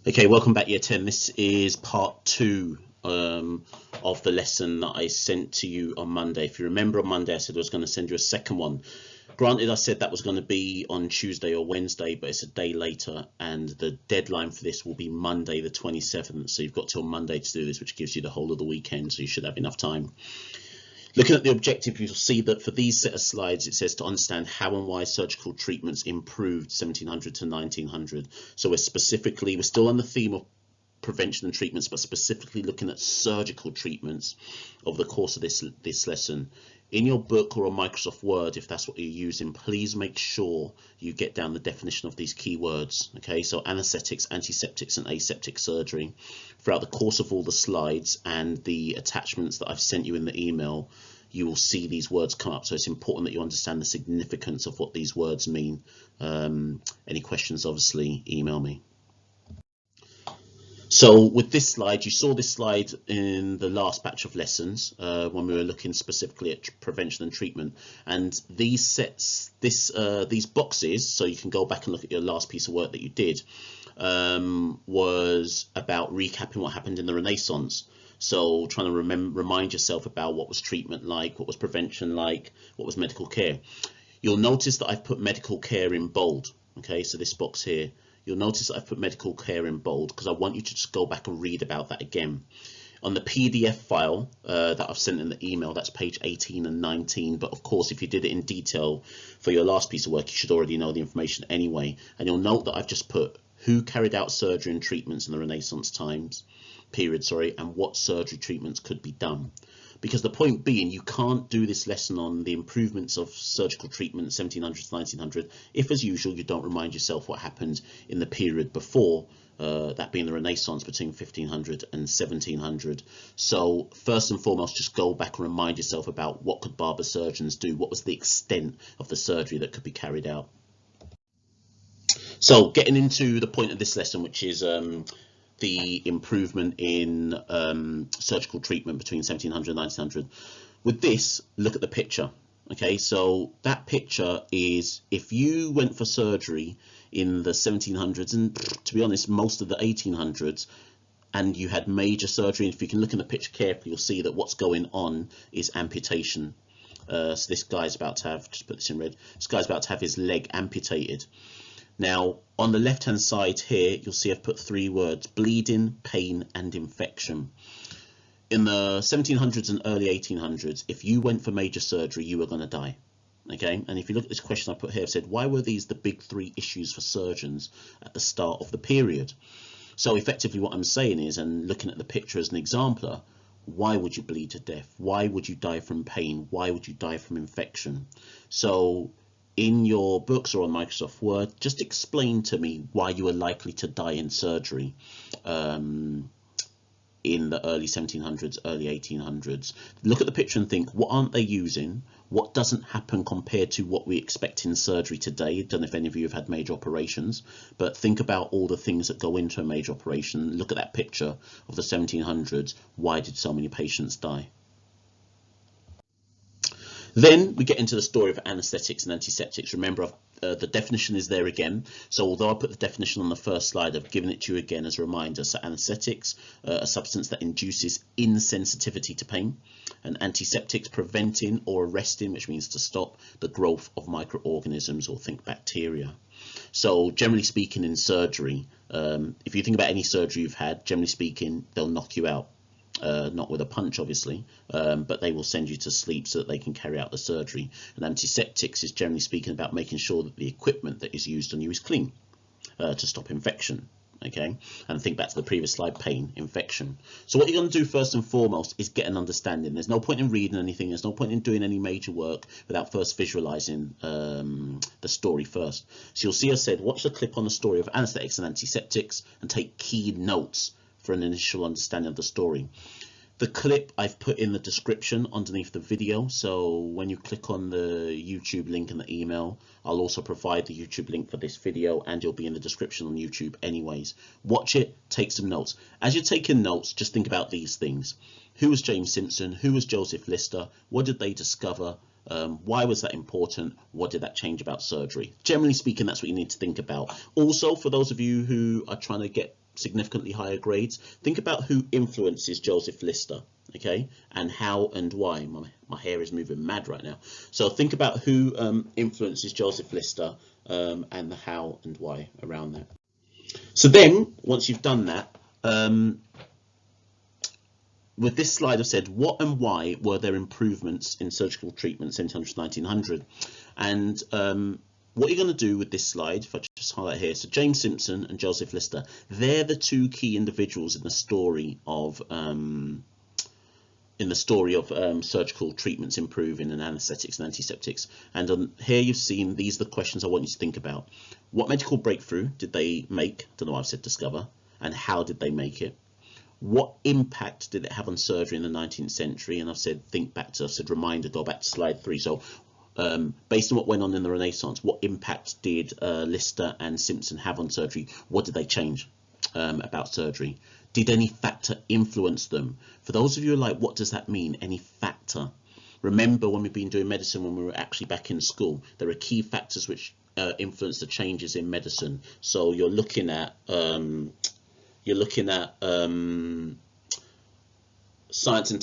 Okay, welcome back, Year 10. This is part 2 of the lesson that I sent to you on Monday. If you remember, on Monday I said I was going to send you a second one. Granted, I said that was going to be on Tuesday or Wednesday, but it's a day later, and the deadline for this will be Monday the 27th. So you've got till Monday to do this, which gives you the whole of the weekend, so you should have enough time. Looking at the objective, you'll see that for these set of slides, it says to understand how and why surgical treatments improved 1700 to 1900. So we're still on the theme of prevention and treatments, but specifically looking at surgical treatments over the course of this lesson. In your book or on Microsoft Word, if that's what you're using, please make sure you get down the definition of these keywords. Okay, so anesthetics, antiseptics, and aseptic surgery. Throughout the course of all the slides and the attachments that I've sent you in the email, you will see these words come up. So it's important that you understand the significance of what these words mean. Any questions, obviously, email me. So with this slide, you saw this slide in the last batch of lessons when we were looking specifically at prevention and treatment. And these these boxes, so you can go back and look at your last piece of work that you did, was about recapping what happened in the Renaissance. So trying to remind yourself about what was treatment like, what was prevention like, what was medical care. You'll notice that I've put medical care in bold. Okay, so this box here. You'll notice that I've put medical care in bold because I want you to just go back and read about that again. On the PDF file that I've sent in the email, that's page 18 and 19. But of course, if you did it in detail for your last piece of work, you should already know the information anyway. And you'll note that I've just put who carried out surgery and treatments in the Renaissance period, and what surgery treatments could be done. Because the point being, you can't do this lesson on the improvements of surgical treatment 1700 to 1900 if, as usual, you don't remind yourself what happened in the period before, that being the Renaissance between 1500 and 1700. So first and foremost, just go back and remind yourself about what could barber surgeons do, what was the extent of the surgery that could be carried out. So getting into the point of this lesson, which is the improvement in surgical treatment between 1700 and 1900. With this, look at the picture. Okay, so that picture is if you went for surgery in the 1700s, and to be honest, most of the 1800s, and you had major surgery, and if you can look in the picture carefully, you'll see that what's going on is amputation. So this guy's about to have, just put this in red, this guy's about to have his leg amputated. Now, on the left-hand side here, you'll see I've put 3 words: bleeding, pain, and infection. In the 1700s and early 1800s, if you went for major surgery, you were going to die. Okay, and if you look at this question I put here, I've said, why were these the big 3 issues for surgeons at the start of the period? So effectively what I'm saying is, and looking at the picture as an exemplar, why would you bleed to death? Why would you die from pain? Why would you die from infection? So in your books or on Microsoft Word, just explain to me why you are likely to die in surgery in the early 1700s, early 1800s. Look at the picture and think, what aren't they using? What doesn't happen compared to what we expect in surgery today? I don't know if any of you have had major operations, but think about all the things that go into a major operation. Look at that picture of the 1700s. Why did so many patients die? Then we get into the story of anesthetics and antiseptics. Remember, the definition is there again. So although I put the definition on the first slide, I've given it to you again as a reminder. So anesthetics, a substance that induces insensitivity to pain, and antiseptics, preventing or arresting, which means to stop the growth of microorganisms, or think bacteria. So generally speaking, in surgery, if you think about any surgery you've had, generally speaking, they'll knock you out. Not with a punch, obviously, but they will send you to sleep so that they can carry out the surgery. And antiseptics is generally speaking about making sure that the equipment that is used on you is clean to stop infection. Okay, and think back to the previous slide: pain, infection. So what you're going to do first and foremost is get an understanding. There's no point in reading anything, there's no point in doing any major work without first visualizing the story first. So you'll see I said watch the clip on the story of anesthetics and antiseptics and take key notes for an initial understanding of the story. The clip I've put in the description underneath the video, so when you click on the YouTube link in the email, I'll also provide the YouTube link for this video, and you'll be in the description on YouTube anyways. Watch it, take some notes. As you're taking notes, just think about these things. Who was James Simpson? Who was Joseph Lister? What did they discover? Why was that important? What did that change about surgery? Generally speaking, that's what you need to think about. Also, for those of you who are trying to get significantly higher grades. Think about who influences Joseph Lister, okay, and how and why. My hair is moving mad right now. So think about who influences Joseph Lister and the how and why around that. So then, once you've done that, with this slide I've said what and why were there improvements in surgical treatment 1700 to 1900, and what you're going to do with this slide, if I just highlight here, so James Simpson and Joseph Lister, they're the two key individuals in the story of surgical treatments improving in anaesthetics and antiseptics. And here you've seen, these are the questions I want you to think about. What medical breakthrough did they make? I don't know why I've said discover. And how did they make it? What impact did it have on surgery in the 19th century? And I've said reminder, go back to slide 3. So based on what went on in the Renaissance, what impact did Lister and Simpson have on surgery? What did they change about surgery? Did any factor influence them? For those of you who are like, what does that mean? Any factor? Remember when we've been doing medicine, when we were actually back in school, there are key factors which influence the changes in medicine. So you're looking at science and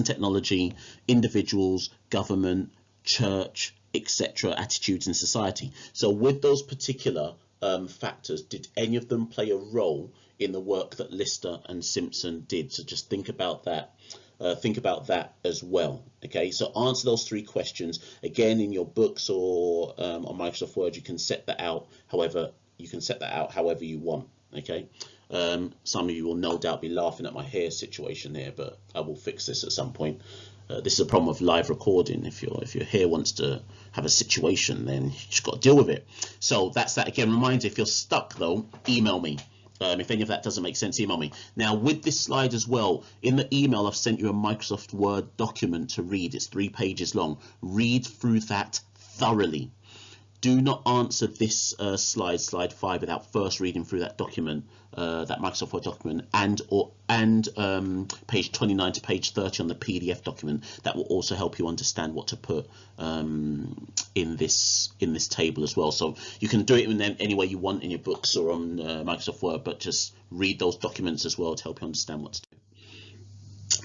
technology, individuals, government, church, etc., attitudes in society. So with those particular factors, did any of them play a role in the work that Lister and Simpson did? So just think about that. Think about that as well. Okay, so answer those 3 questions. Again, in your books or on Microsoft Word, you can set that out however you want. Okay. Some of you will no doubt be laughing at my hair situation here, but I will fix this at some point. This is a problem of live recording. If your hair wants to have a situation, then you just got to deal with it. So that's that. Again, reminder, if you're stuck though, email me. If any of that doesn't make sense, email me. Now with this slide as well, in the email I've sent you a Microsoft Word document to read. It's 3 pages long. Read through that thoroughly. Do not answer this slide 5, without first reading through that document, that Microsoft Word document, and page 29 to page 30 on the PDF document. That will also help you understand what to put in this table as well. So you can do it in any way you want in your books or on Microsoft Word, but just read those documents as well to help you understand what to do.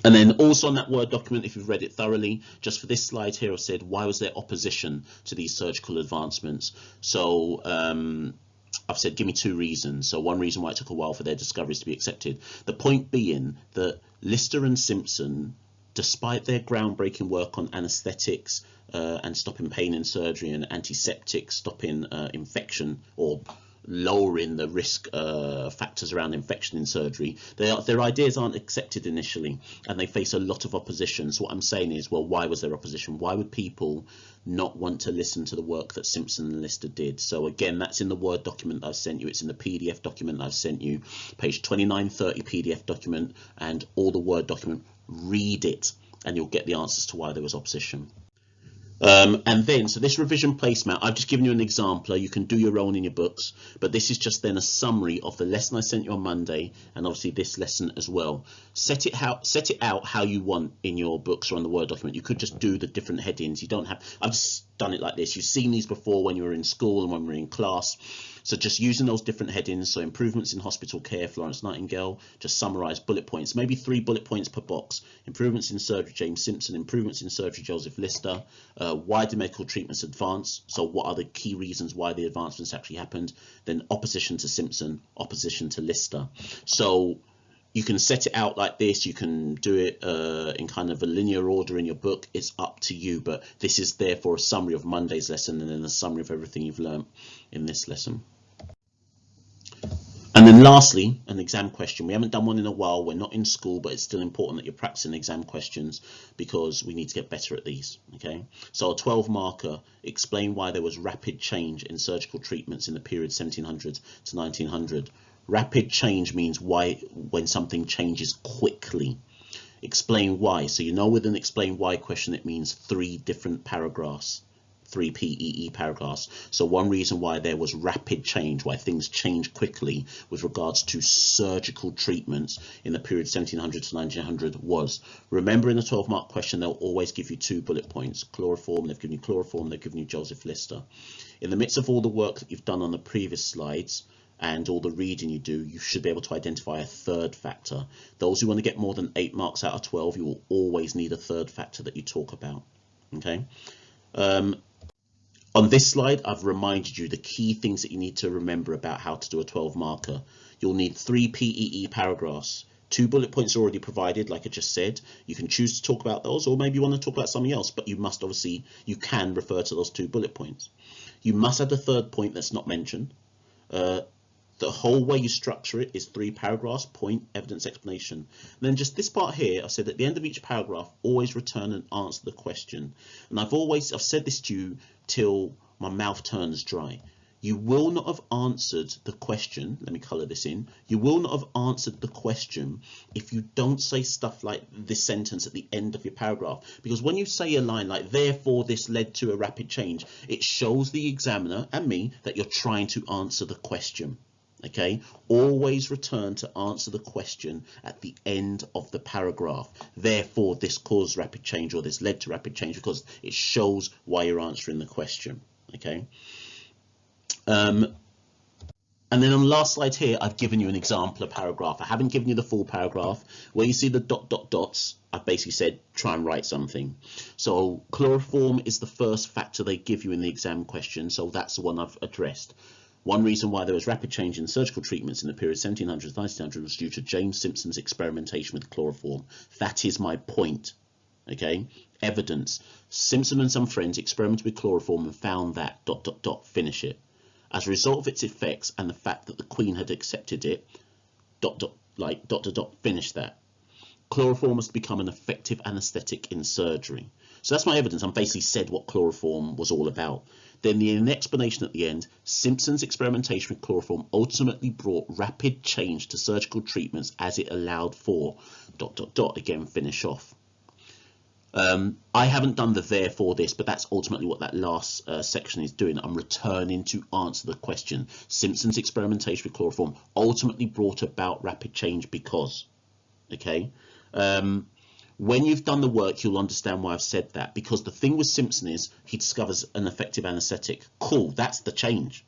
And then also on that Word document, if you've read it thoroughly, just for this slide here, I've said, why was there opposition to these surgical advancements? So I've said, give me 2 reasons. So one reason why it took a while for their discoveries to be accepted. The point being that Lister and Simpson, despite their groundbreaking work on anaesthetics and stopping pain in surgery, and antiseptics, stopping infection or lowering the risk factors around infection in surgery, their ideas aren't accepted initially, and they face a lot of opposition. So what I'm saying is, well, why was there opposition? Why would people not want to listen to the work that Simpson and Lister did? So again, that's in the Word document that I've sent you. It's in the PDF document that I've sent you, page 2930 PDF document, and all the Word document. Read it and you'll get the answers to why there was opposition. And then, so this revision placemat, I've just given you an example. You can do your own in your books, but this is just then a summary of the lesson I sent you on Monday, and obviously this lesson as well. Set it out how you want in your books or on the Word document. You could just do the different headings. You don't have, I've just done it like this. You've seen these before when you were in school and when we were in class. So just using those different headings, so improvements in hospital care, Florence Nightingale, just summarise bullet points, maybe 3 bullet points per box. Improvements in surgery, James Simpson. Improvements in surgery, Joseph Lister. Why do medical treatments advance? So what are the key reasons why the advancements actually happened? Then opposition to Simpson, opposition to Lister. So you can set it out like this. You can do it in kind of a linear order in your book. It's up to you, but this is therefore a summary of Monday's lesson and then a summary of everything you've learned in this lesson. And then lastly, an exam question. We haven't done one in a while. We're not in school, but it's still important that you're practicing exam questions because we need to get better at these. Okay, so a 12 marker, explain why there was rapid change in surgical treatments in the period 1700 to 1900. Rapid change means when something changes quickly. Explain why. So you know with an explain why question, it means 3 different paragraphs. 3 PEE paragraphs. So one reason why there was rapid change, why things changed quickly with regards to surgical treatments in the period 1700 to 1900 was, remember in the 12-mark question, they'll always give you 2 bullet points. Chloroform, they've given you chloroform, they've given you Joseph Lister. In the midst of all the work that you've done on the previous slides, and all the reading you do, you should be able to identify a third factor. Those who want to get more than 8 marks out of 12, you will always need a third factor that you talk about. Okay. On this slide, I've reminded you the key things that you need to remember about how to do a 12 marker. You'll need 3 PEE paragraphs. 2 bullet points are already provided, like I just said. You can choose to talk about those, or maybe you want to talk about something else, but you must obviously, you can refer to those 2 bullet points. You must have the third point that's not mentioned. The whole way you structure it is 3 paragraphs, point, evidence, explanation. And then just this part here, I said at the end of each paragraph, always return and answer the question. And I've said this to you till my mouth turns dry. You will not have answered the question, let me colour this in, you will not have answered the question if you don't say stuff like this sentence at the end of your paragraph. Because when you say a line like, therefore this led to a rapid change, it shows the examiner and me that you're trying to answer the question. Okay, always return to answer the question at the end of the paragraph. Therefore, this caused rapid change, or this led to rapid change, because it shows why you're answering the question. Okay. And then on the last slide here, I've given you an example of paragraph. I haven't given you the full paragraph. Where you see the ... dots, I've basically said try and write something. So chloroform is the first factor they give you in the exam question, so that's the one I've addressed. One reason why there was rapid change in surgical treatments in the period 1700 to 1900 was due to James Simpson's experimentation with chloroform. That is my point. Okay. Evidence. Simpson and some friends experimented with chloroform and found that ... finish it. As a result of its effects and the fact that the Queen had accepted it, ... finish that. Chloroform has become an effective anaesthetic in surgery. So that's my evidence. I've basically said what chloroform was all about. Then in the explanation at the end, Simpson's experimentation with chloroform ultimately brought rapid change to surgical treatments as it allowed for ... again, finish off. I haven't done the therefore this, but that's ultimately what that last section is doing. I'm returning to answer the question. Simpson's experimentation with chloroform ultimately brought about rapid change because. Okay. When you've done the work, you'll understand why I've said that, because the thing with Simpson is he discovers an effective anaesthetic. Cool, that's the change.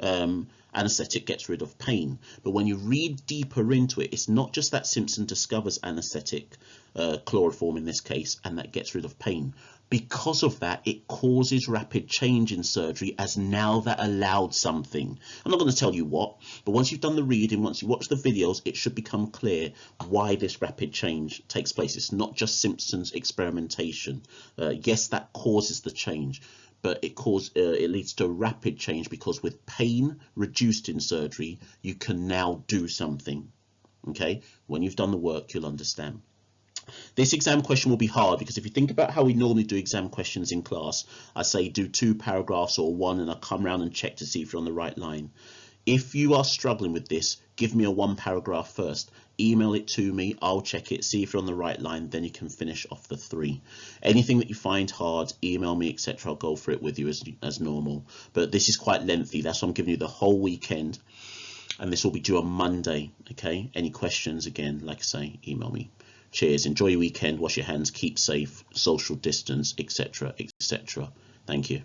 Anaesthetic gets rid of pain. But when you read deeper into it, it's not just that Simpson discovers anaesthetic, chloroform in this case, and that gets rid of pain. Because of that, it causes rapid change in surgery, as now that allowed something. I'm not going to tell you what, but once you've done the reading, once you watch the videos, it should become clear why this rapid change takes place. It's not just Simpson's experimentation. Yes, that causes the change, but it leads to rapid change because with pain reduced in surgery, you can now do something. Okay, when you've done the work, you'll understand. This exam question will be hard because if you think about how we normally do exam questions in class, I say do 2 paragraphs or 1 and I'll come around and check to see if you're on the right line. If you are struggling with this, give me a 1 paragraph first. Email it to me, I'll check it, see if you're on the right line, then you can finish off the 3. Anything that you find hard, email me, etc. I'll go for it with you as normal. But this is quite lengthy, that's why I'm giving you the whole weekend. And this will be due on Monday, okay? Any questions, again, like I say, email me. Cheers, enjoy your weekend, wash your hands, keep safe, social distance, etc., etc. Thank you.